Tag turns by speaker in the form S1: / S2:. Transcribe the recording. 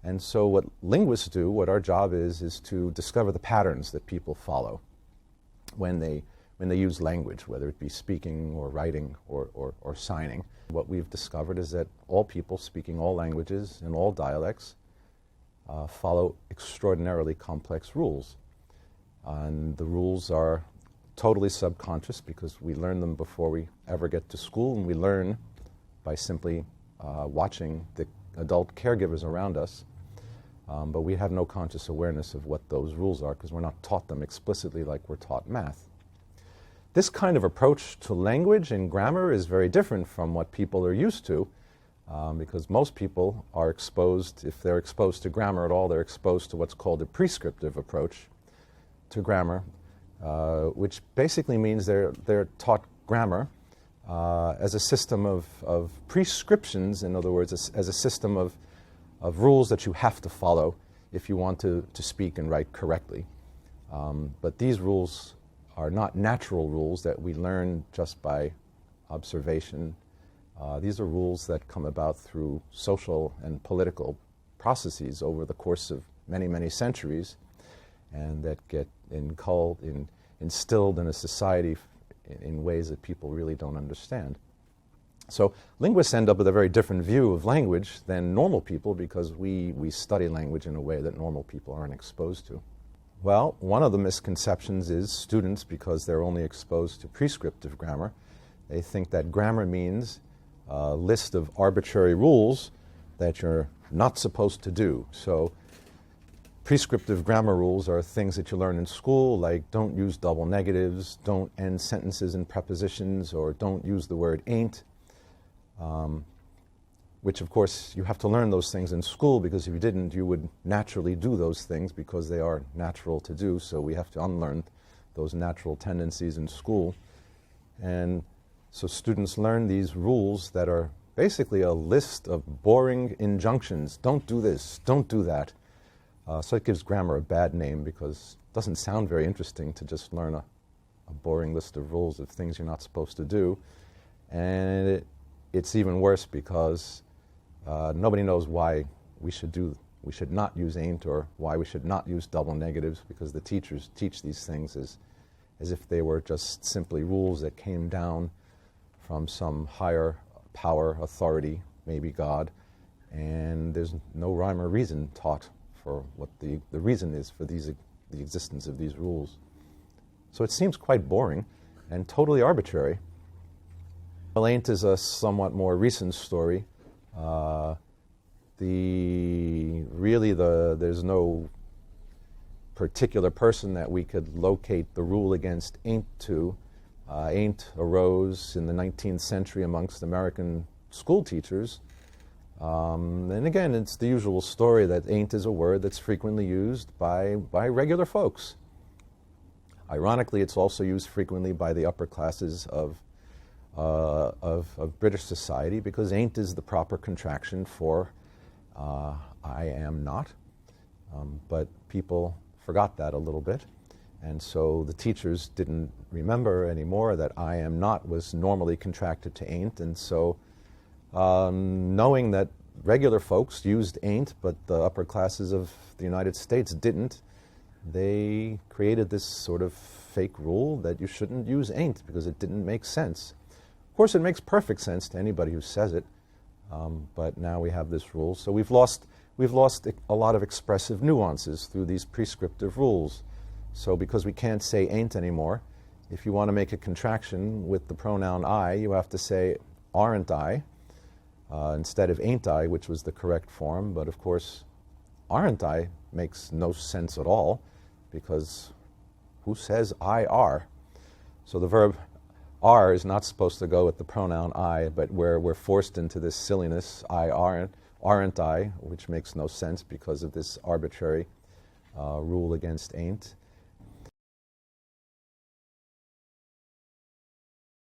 S1: And so what linguists do, what our job is to discover the patterns that people follow when they use language, whether it be speaking or writing or signing. What we've discovered is that all people speaking all languages and all dialects follow extraordinarily complex rules. And the rules are totally subconscious because we learn them before we ever get to school, and we learn by simply watching the adult caregivers around us. But we have no conscious awareness of what those rules are because we're not taught them explicitly like we're taught math. This kind of approach to language and grammar is very different from what people are used to, because most people are exposed, if they're exposed to grammar at all, they're exposed to what's called a prescriptive approach to grammar, which basically means they're taught grammar as a system of prescriptions, in other words, as a system of rules that you have to follow if you want to speak and write correctly. But these rules are not natural rules that we learn just by observation. These are rules that come about through social and political processes over the course of many, many centuries, and that get instilled in a society in ways that people really don't understand. So linguists end up with a very different view of language than normal people because we study language in a way that normal people aren't exposed to. Well, one of the misconceptions is students, because they're only exposed to prescriptive grammar, they think that grammar means a list of arbitrary rules that you're not supposed to do. So prescriptive grammar rules are things that you learn in school, like don't use double negatives, don't end sentences in prepositions, or don't use the word ain't, which of course you have to learn those things in school, because if you didn't, you would naturally do those things because they are natural to do. So we have to unlearn those natural tendencies in school. And so students learn these rules that are basically a list of boring injunctions. Don't do this, don't do that. So it gives grammar a bad name because it doesn't sound very interesting to just learn a boring list of rules of things you're not supposed to do. And it's even worse because nobody knows why we should not use ain't, or why we should not use double negatives, because the teachers teach these things as if they were just simply rules that came down from some higher power, authority, maybe God, and there's no rhyme or reason taught for what the reason is for the existence of these rules. So it seems quite boring and totally arbitrary. Well, ain't is a somewhat more recent story. There's no particular person that we could locate the rule against ain't to. Ain't arose in the 19th century amongst American school teachers. And again, it's the usual story that ain't is a word that's frequently used by regular folks. Ironically, it's also used frequently by the upper classes of British society, because ain't is the proper contraction for I am not. But people forgot that a little bit. And so the teachers didn't remember anymore that I am not was normally contracted to ain't. And so knowing that regular folks used ain't, but the upper classes of the United States didn't, they created this sort of fake rule that you shouldn't use ain't because it didn't make sense. Of course, it makes perfect sense to anybody who says it, but now we have this rule. So we've lost a lot of expressive nuances through these prescriptive rules. So because we can't say ain't anymore, if you want to make a contraction with the pronoun I, you have to say aren't I, instead of ain't I, which was the correct form. But of course, aren't I makes no sense at all, because who says I are? So the verb are is not supposed to go with the pronoun I, but we're forced into this silliness, I aren't I, which makes no sense because of this arbitrary rule against ain't.